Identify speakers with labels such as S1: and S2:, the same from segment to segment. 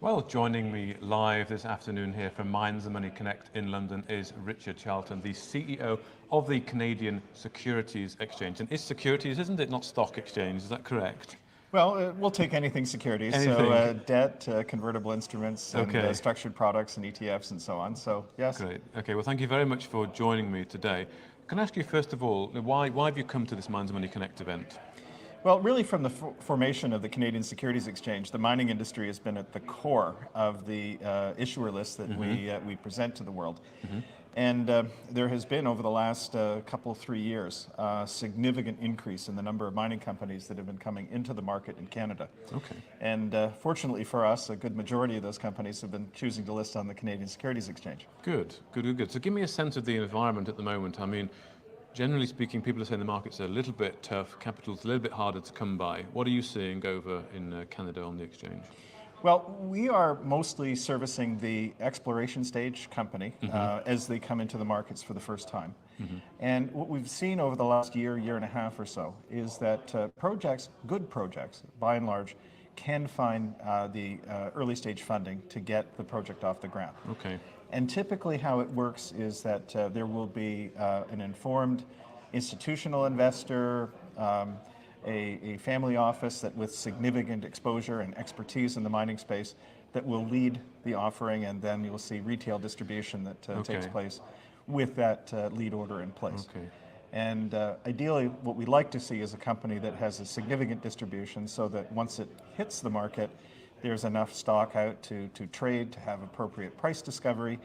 S1: Well, joining me live this afternoon here from Mines and Money Connect in London is Richard Carleton, the CEO of the Canadian Securities Exchange. And it's securities, isn't it? Not stock exchange, is that correct?
S2: Well, we'll take anything securities,
S1: Anything.
S2: so debt, convertible instruments, and
S1: Okay.
S2: structured products and ETFs and so on. So yes.
S1: Great. Okay, well, thank you very much for joining me today. Can I ask you first of all, why have you come to this Mines and Money Connect event?
S2: Well, really from the formation of the Canadian Securities Exchange, the mining industry has been at the core of the issuer list that we present to the world. And there has been, over the last 3 years, a significant increase in the number of mining companies that have been coming into the market in Canada.
S1: Okay.
S2: And fortunately for us, a good majority of those companies have been choosing to list on the Canadian Securities Exchange.
S1: Good. So give me a sense of the environment at the moment. I mean, generally speaking, people are saying the markets are a little bit tough, capital's a little bit harder to come by. What are you seeing over in Canada on the exchange?
S2: Well, we are mostly servicing the exploration stage company as they come into the markets for the first time. And what we've seen over the last year and a half or so, is that good projects, by and large, can find the early stage funding to get the project off the ground.
S1: Okay.
S2: And typically how it works is that there will be an informed institutional investor, a family office that with significant exposure and expertise in the mining space that will lead the offering, and then you'll see retail distribution that takes place with that lead order in place.
S1: Okay.
S2: And ideally, what we'd like to see is a company that has a significant distribution so that once it hits the market, there's enough stock out to trade, to have appropriate price discovery.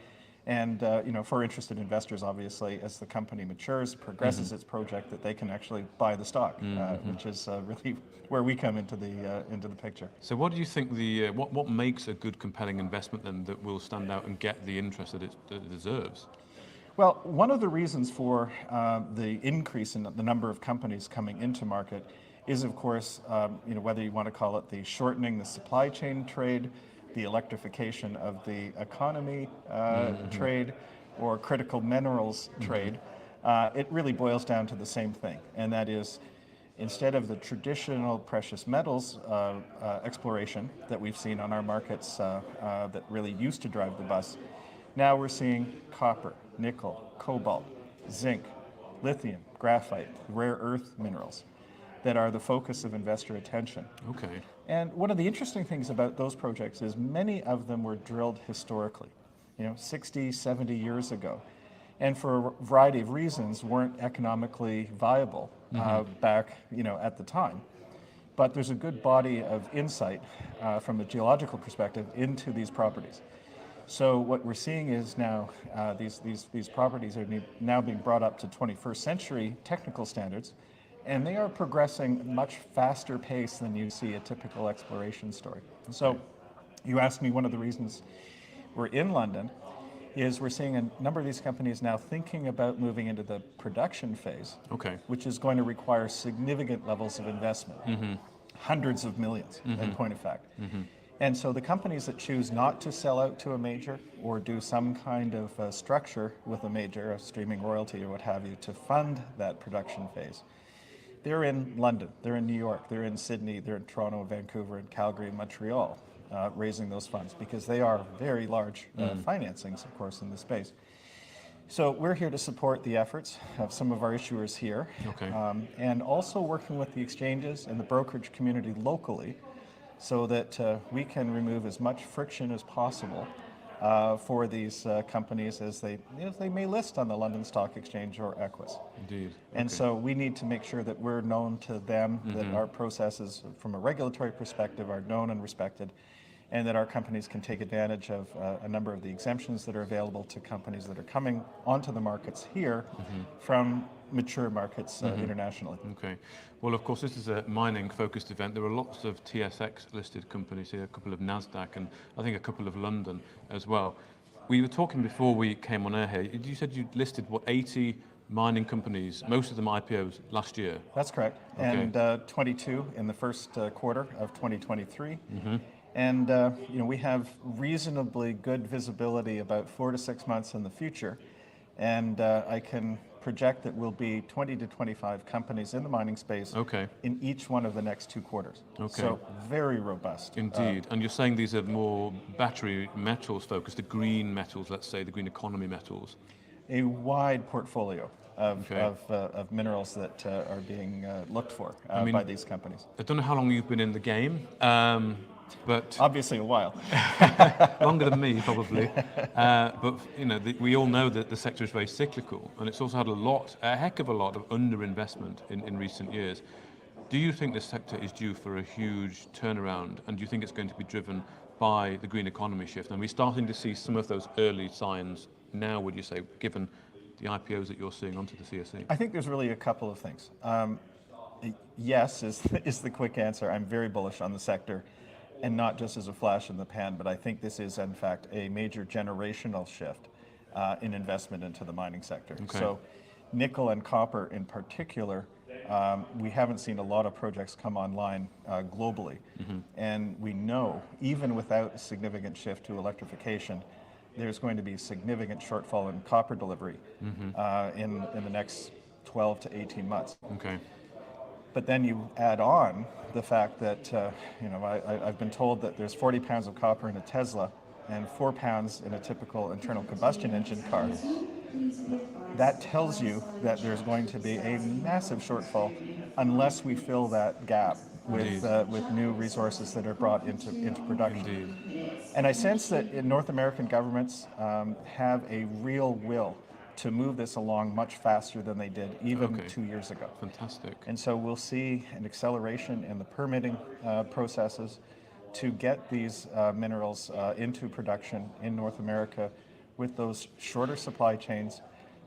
S2: And for interested investors, obviously, as the company matures, progresses its project, that they can actually buy the stock, which is really where we come into the picture.
S1: So what do you think what makes a good, compelling investment then that will stand out and get the interest that it deserves?
S2: Well, one of the reasons for the increase in the number of companies coming into market is, of course, whether you want to call it the shortening the supply chain trade, the electrification of the economy trade, or critical minerals trade, it really boils down to the same thing, and that is, instead of the traditional precious metals exploration that we've seen on our markets that really used to drive the bus, now we're seeing copper, nickel, cobalt, zinc, lithium, graphite, rare earth minerals that are the focus of investor attention.
S1: Okay.
S2: And one of the interesting things about those projects is many of them were drilled historically, 60, 70 years ago, and for a variety of reasons weren't economically viable back, at the time. But there's a good body of insight from a geological perspective into these properties. So what we're seeing is now these properties are now being brought up to 21st century technical standards, and they are progressing much faster pace than you see a typical exploration story. So you asked me, one of the reasons we're in London is we're seeing a number of these companies now thinking about moving into the production phase, which is going to require significant levels of investment, hundreds of millions in point of fact. And so the companies that choose not to sell out to a major or do some kind of structure with a major, a streaming royalty or what have you, to fund that production phase, they're in London, they're in New York, they're in Sydney, they're in Toronto, Vancouver, and Calgary, and Montreal, raising those funds because they are very large financings, of course, in this space. So we're here to support the efforts of some of our issuers here, and also working with the exchanges and the brokerage community locally so that we can remove as much friction as possible for these companies as they may list on the London Stock Exchange or Equus.
S1: Indeed.
S2: And so we need to make sure that we're known to them, that our processes from a regulatory perspective are known and respected, and that our companies can take advantage of a number of the exemptions that are available to companies that are coming onto the markets here from mature markets internationally.
S1: Okay. Well, of course, this is a mining-focused event. There are lots of TSX-listed companies here, a couple of NASDAQ, and I think a couple of London as well. We were talking before we came on air here. You said you listed, 80 mining companies, most of them IPOs, last year?
S2: That's correct. And 22 in the first quarter of 2023. And we have reasonably good visibility about 4 to 6 months in the future. And I can project that will be 20 to 25 companies in the mining space
S1: Okay.
S2: in each one of the next 2 quarters.
S1: Okay.
S2: So very robust.
S1: Indeed. And you're saying these are more battery metals focused, the green metals, let's say, the green economy metals.
S2: A wide portfolio of,
S1: Okay.
S2: of minerals that are being looked for
S1: mean-
S2: by these companies.
S1: I don't know how long you've been in the game, but
S2: Obviously a while.
S1: longer than me probably. But you know, we all know that the sector is very cyclical, and it's also had a heck of a lot of underinvestment in recent years. Do you think this sector is due for a huge turnaround, and do you think it's going to be driven by the green economy shift? And we're starting to see some of those early signs now, would you say, given the IPOs that you're seeing onto the CSE?
S2: I think there's really a couple of things. Yes is the quick answer. I'm very bullish on the sector, and not just as a flash in the pan, but I think this is in fact a major generational shift in investment into the mining sector.
S1: Okay.
S2: So nickel and copper in particular, we haven't seen a lot of projects come online globally. And we know, even without a significant shift to electrification, there's going to be significant shortfall in copper delivery in the next 12 to 18 months.
S1: Okay.
S2: But then you add on the fact that, I've been told that there's 40 pounds of copper in a Tesla and 4 pounds in a typical internal combustion engine car. That tells you that there's going to be a massive shortfall unless we fill that gap with new resources that are brought into production.
S1: Indeed.
S2: And I sense that North American governments have a real will to move this along much faster than they did even 2 years ago.
S1: Fantastic.
S2: And so we'll see an acceleration in the permitting processes to get these minerals into production in North America with those shorter supply chains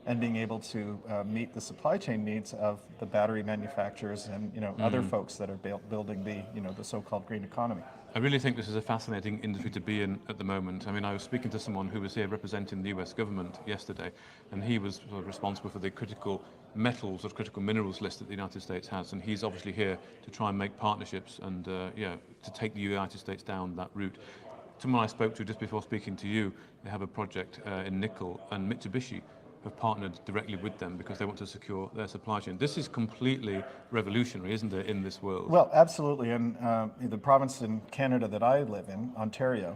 S2: and being able to meet the supply chain needs of the battery manufacturers and other folks that are building the so-called green economy.
S1: I really think this is a fascinating industry to be in at the moment. I mean, I was speaking to someone who was here representing the US government yesterday, and he was sort of responsible for the critical metals or critical minerals list that the United States has, and he's obviously here to try and make partnerships and to take the United States down that route. Someone I spoke to just before speaking to you, they have a project in nickel, and Mitsubishi have partnered directly with them because they want to secure their supply chain. This is completely revolutionary, isn't it, in this world?
S2: Well, absolutely. And the province in Canada that I live in, Ontario,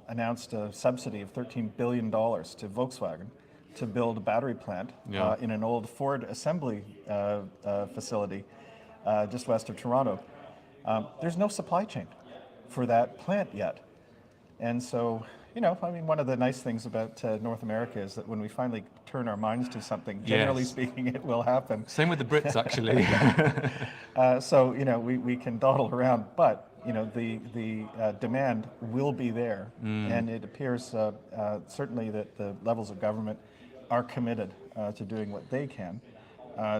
S2: announced a subsidy of $13 billion to Volkswagen to build a battery plant in an old Ford assembly facility just west of Toronto. There's no supply chain for that plant yet. And so, one of the nice things about North America is that when we finally turn our minds to something, generally speaking, it will happen.
S1: Same with the Brits, actually.
S2: So, we can dawdle around, but, the demand will be there. And it appears certainly that the levels of government are committed to doing what they can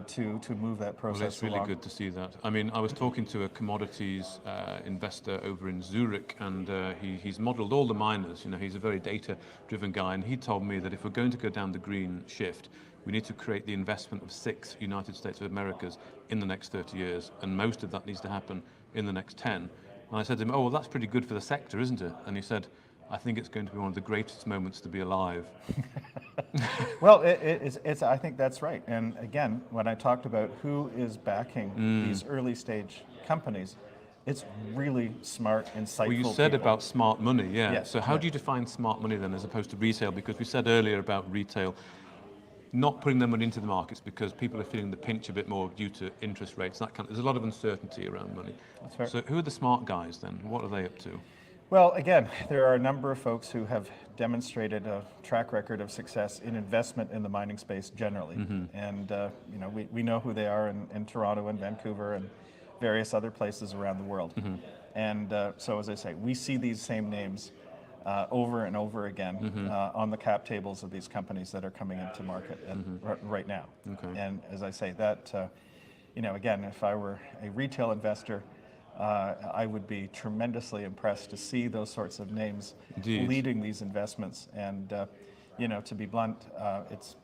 S2: to move that process
S1: Well, it's really
S2: along.
S1: good to see that. I mean, I was talking to a commodities investor over in Zurich, and he's modeled all the miners. He's a very data-driven guy, and he told me that if we're going to go down the green shift, we need to create the investment of 6 United States of Americas in the next 30 years, and most of that needs to happen in the next 10. And I said to him, oh, well, that's pretty good for the sector, isn't it? And he said, I think it's going to be one of the greatest moments to be alive.
S2: Well, it's. I think that's right. And again, when I talked about who is backing these early stage companies, it's really smart, insightful
S1: Well, you said
S2: people.
S1: about smart money, yeah.
S2: Yes,
S1: So how do you define smart money then as opposed to retail? Because we said earlier about retail not putting their money into the markets because people are feeling the pinch a bit more due to interest rates. There's a lot of uncertainty around money.
S2: That's fair.
S1: So who are the smart guys then? What are they up to?
S2: Well, again, there are a number of folks who have demonstrated a track record of success in investment in the mining space generally. And we know who they are in Toronto and Vancouver and various other places around the world. And so, as I say, we see these same names over and over again on the cap tables of these companies that are coming into market right now. And as I say, that, again, if I were a retail investor, I would be tremendously impressed to see those sorts of names
S1: Indeed.
S2: leading these investments. And, to be blunt, it's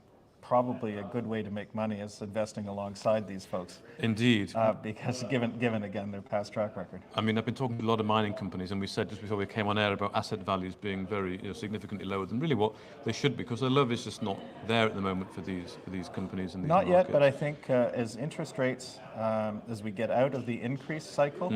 S2: probably a good way to make money is investing alongside these folks.
S1: Indeed.
S2: Because given again their past track record.
S1: I mean, I've been talking to a lot of mining companies, and we said just before we came on air about asset values being very, significantly lower than really what they should be, because the love is just not there at the moment for these companies and these
S2: Not
S1: markets.
S2: yet, but I think as interest rates, as we get out of the increase cycle,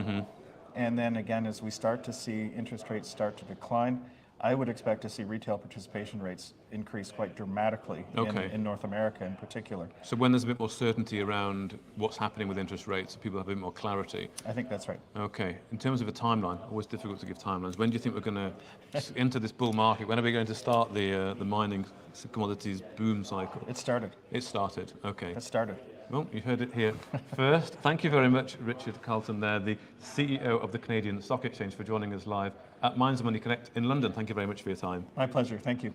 S2: and then again as we start to see interest rates start to decline, I would expect to see retail participation rates increase quite dramatically in North America in particular.
S1: So when there's a bit more certainty around what's happening with interest rates, people have a bit more clarity.
S2: I think that's right.
S1: Okay. In terms of a timeline, always difficult to give timelines. When do you think we're going to enter this bull market? When are we going to start the mining commodities boom cycle?
S2: It started.
S1: It started. Okay.
S2: It started.
S1: Well, you heard it here first. Thank you very much, Richard Carleton there, the CEO of the Canadian Stock Exchange, for joining us live at Mines and Money Connect in London. Thank you very much for your time.
S2: My pleasure. Thank you.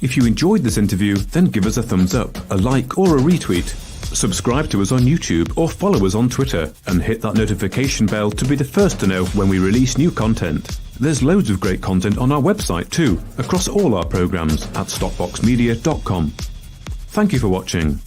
S3: If you enjoyed this interview, then give us a thumbs up, a like or a retweet. Subscribe to us on YouTube or follow us on Twitter and hit that notification bell to be the first to know when we release new content. There's loads of great content on our website too, across all our programs at stockboxmedia.com. Thank you for watching.